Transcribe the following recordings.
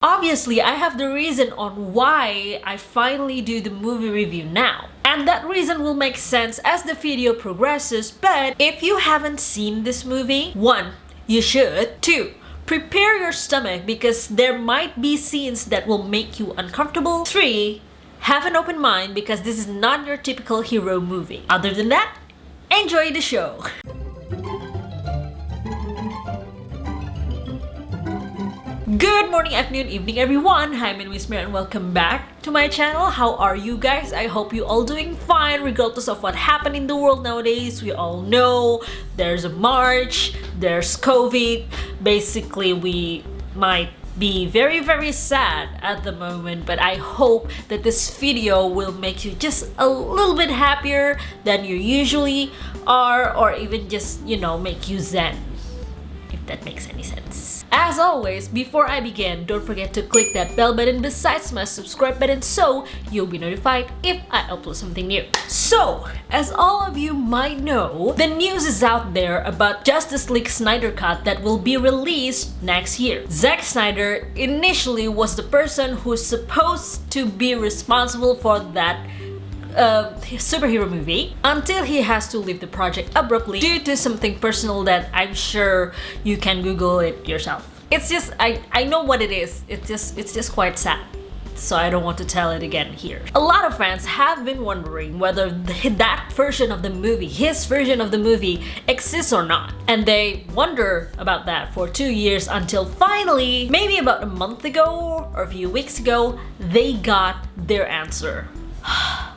Obviously, I have the reason on why I finally do the movie review now. And that reason will make sense as the video progresses, but if you haven't seen this movie, 1. You should. 2. Prepare your stomach because there might be scenes that will make you uncomfortable. 3. Have an open mind because this is not your typical hero movie. Other than that, enjoy the show! Good morning, afternoon, evening everyone! Hi, my name is Mira and welcome back to my channel. How are you guys? I hope you all doing fine regardless of what happened in the world nowadays. We all know there's a March, there's COVID. Basically, we might be very sad at the moment, but I hope that this video will make you just a little bit happier than you usually are, or even just, make you zen, if that makes any sense. As always, before I begin, don't forget to click that bell button besides my subscribe button so you'll be notified if I upload something new. So, as all of you might know, the news is out there about Justice League Snyder Cut that will be released next year. Zack Snyder initially was the person who's supposed to be responsible for that superhero movie until he has to leave the project abruptly due to something personal that I'm sure you can Google it yourself. It's just I know what it is. It's just quite sad. So I don't want to tell it again here. A lot of fans have been wondering whether that version of the movie, his version of the movie, exists or not. And they wonder about that for 2 years until finally, maybe about a month ago or a few weeks ago, they got their answer.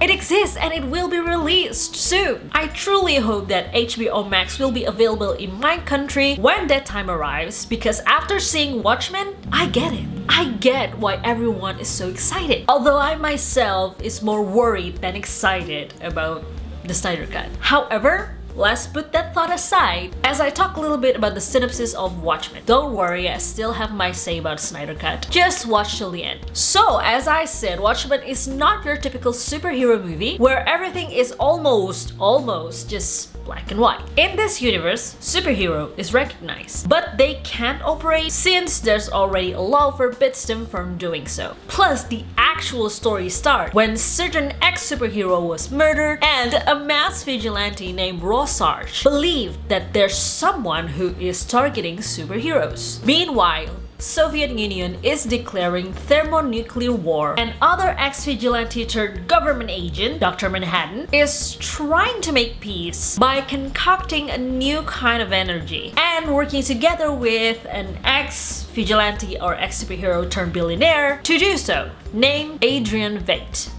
It exists and it will be released soon. I truly hope that HBO Max will be available in my country when that time arrives, because after seeing Watchmen, I get it. I get why everyone is so excited. Although I myself is more worried than excited about the Snyder Cut. However, let's put that thought aside as I talk a little bit about the synopsis of Watchmen. Don't worry, I still have my say about Snyder Cut. Just watch till the end. So, as I said, Watchmen is not your typical superhero movie where everything is almost just black and white. In this universe, superhero is recognized, but they can't operate since there's already a law forbids them from doing so. Plus, the actual story starts when certain ex-superhero was murdered and a mass vigilante named Rorschach believed that there's someone who is targeting superheroes. Meanwhile, Soviet Union is declaring thermonuclear war, and other ex-vigilante turned government agent, Dr. Manhattan, is trying to make peace by concocting a new kind of energy and working together with an ex-vigilante or ex-superhero turned billionaire to do so, named Adrian Veidt.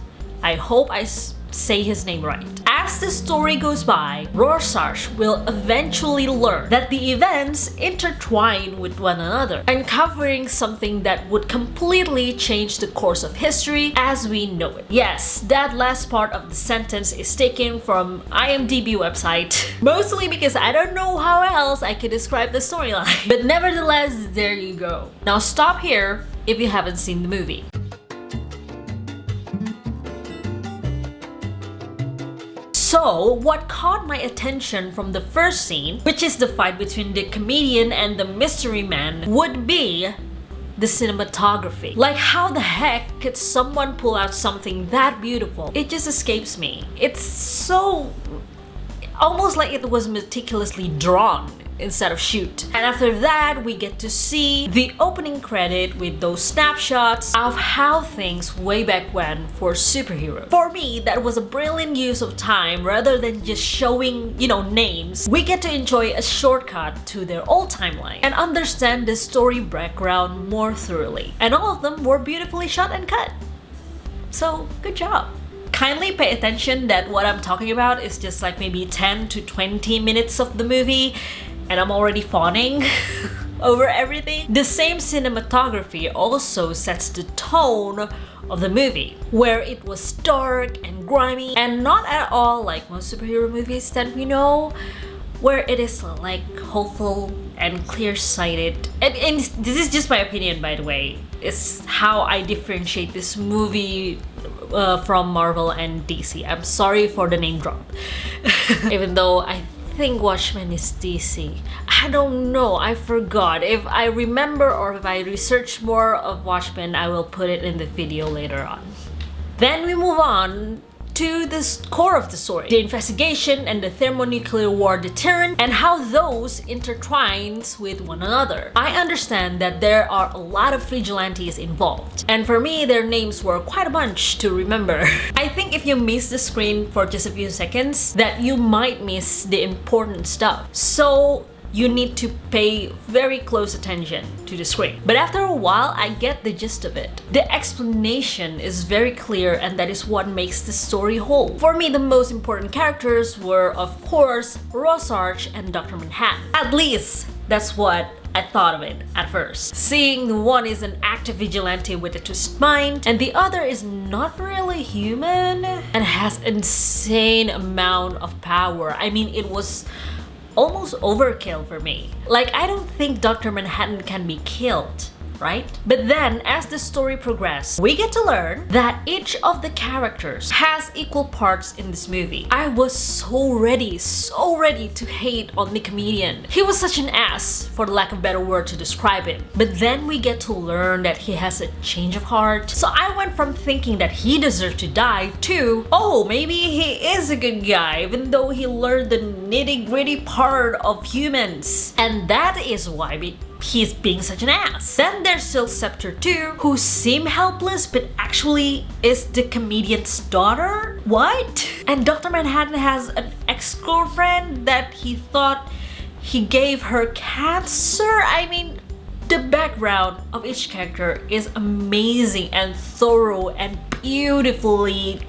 I hope I say his name right. As the story goes by, Rorschach will eventually learn that the events intertwine with one another, uncovering something that would completely change the course of history as we know it. Yes, that last part of the sentence is taken from IMDb website, mostly because I don't know how else I could describe the storyline. But nevertheless, there you go. Now stop here if you haven't seen the movie. So, what caught my attention from the first scene, which is the fight between the comedian and the mystery man, would be the cinematography. Like, how the heck could someone pull out something that beautiful? It just escapes me. It's so almost like it was meticulously drawn instead of shoot. And after that, we get to see the opening credit with those snapshots of how things way back when for superheroes. For me, that was a brilliant use of time rather than just showing, names. We get to enjoy a shortcut to their old timeline and understand the story background more thoroughly. And all of them were beautifully shot and cut. So, good job. Kindly pay attention that what I'm talking about is just like maybe 10 to 20 minutes of the movie, and I'm already fawning over everything. The same cinematography also sets the tone of the movie, where it was dark and grimy and not at all like most superhero movies that we know, where it is like hopeful and clear-sighted. And this is just my opinion, by the way. It's how I differentiate this movie from Marvel and DC. I'm sorry for the name drop. Even though I think Watchmen is DC. I don't know, I forgot. If I remember or if I research more of Watchmen, I will put it in the video later on. Then we move on to the core of the story, the investigation and the thermonuclear war deterrent and how those intertwines with one another. I understand that there are a lot of vigilantes involved, and for me their names were quite a bunch to remember. I think if you miss the screen for just a few seconds, that you might miss the important stuff. So you need to pay very close attention to the screen. But after a while, I get the gist of it. The explanation is very clear, and that is what makes the story whole. For me, the most important characters were, of course, Rorschach and Dr. Manhattan. At least, that's what I thought of it at first. Seeing the one is an active vigilante with a twisted mind, and the other is not really human and has insane amount of power. I mean, it was almost overkill for me. Like, I don't think Dr. Manhattan can be killed, right? But then, as the story progresses, we get to learn that each of the characters has equal parts in this movie. I was so ready to hate on the comedian. He was such an ass, for the lack of a better word to describe him. But then we get to learn that he has a change of heart. So I went from thinking that he deserved to die to, oh, maybe he is a good guy, even though he learned the nitty-gritty part of humans. And that is why he's being such an ass. Then there's still Scepter 2, who seemed helpless but actually is the comedian's daughter? What? And Dr. Manhattan has an ex-girlfriend that he thought he gave her cancer? I mean, the background of each character is amazing and thorough and beautifully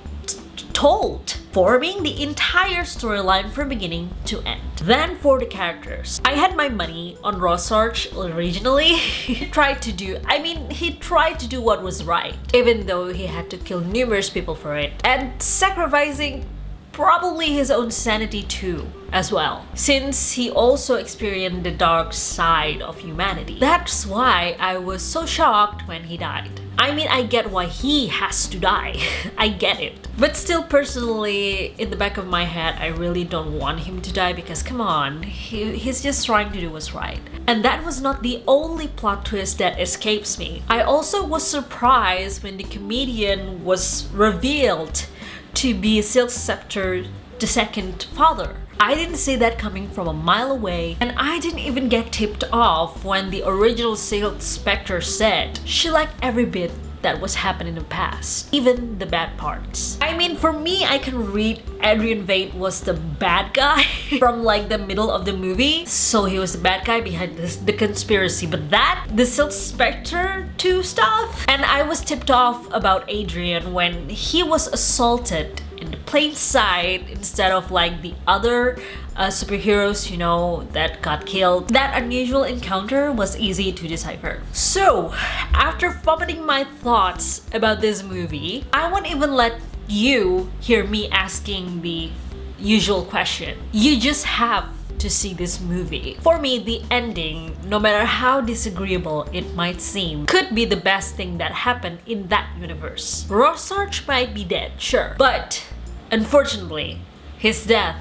told, forming the entire storyline from beginning to end. Then for the characters, I had my money on Rorschach originally. he tried to do what was right, even though he had to kill numerous people for it, and sacrificing probably his own sanity too, as well, since he also experienced the dark side of humanity. That's why I was so shocked when he died. I mean, I get why he has to die. I get it. But still, personally, in the back of my head, I really don't want him to die because, come on, he's just trying to do what's right. And that was not the only plot twist that escapes me. I also was surprised when the comedian was revealed to be Silk Scepter the second father. I didn't see that coming from a mile away, and I didn't even get tipped off when the original Silk Spectre said she liked every bit that was happening in the past, even the bad parts. I mean, for me, I can read Adrian Veidt was the bad guy from like the middle of the movie, so he was the bad guy behind the conspiracy. But the Silk Spectre 2 stuff, and I was tipped off about Adrian when he was assaulted in the plain sight instead of like the other superheroes, you know, that got killed. That unusual encounter was easy to decipher. So, after vomiting my thoughts about this movie, I won't even let you hear me asking the usual question. You just have to see this movie. For me, the ending, no matter how disagreeable it might seem, could be the best thing that happened in that universe. Rorschach might be dead, sure, but unfortunately, his death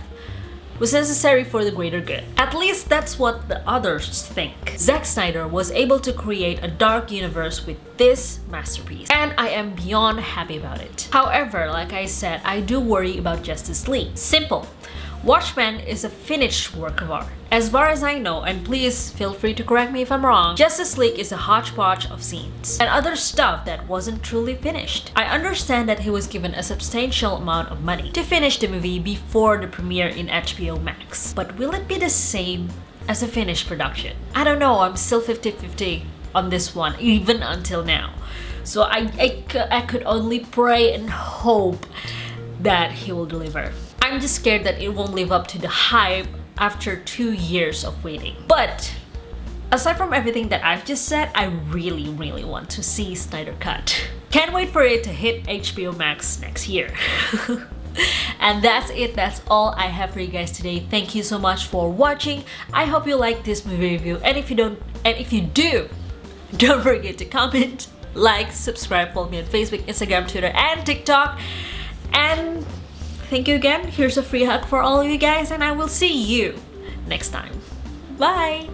was necessary for the greater good. At least that's what the others think. Zack Snyder was able to create a dark universe with this masterpiece, and I am beyond happy about it. However, like I said, I do worry about Justice League. Simple. Watchmen is a finished work of art. As far as I know, and please feel free to correct me if I'm wrong, Justice League is a hodgepodge of scenes and other stuff that wasn't truly finished. I understand that he was given a substantial amount of money to finish the movie before the premiere in HBO Max. But will it be the same as a finished production? I don't know, I'm still 50-50 on this one, even until now. So I could only pray and hope that he will deliver. I'm just scared that it won't live up to the hype after 2 years of waiting. But aside from everything that I've just said, I really want to see Snyder Cut. Can't wait for it to hit HBO Max next year. And that's it. That's all I have for you guys today. Thank you so much for watching. I hope you liked this movie review. And if you do, don't forget to comment, like, subscribe, follow me on Facebook, Instagram, Twitter, and TikTok. And thank you again. Here's a free hug for all of you guys, and I will see you next time. Bye!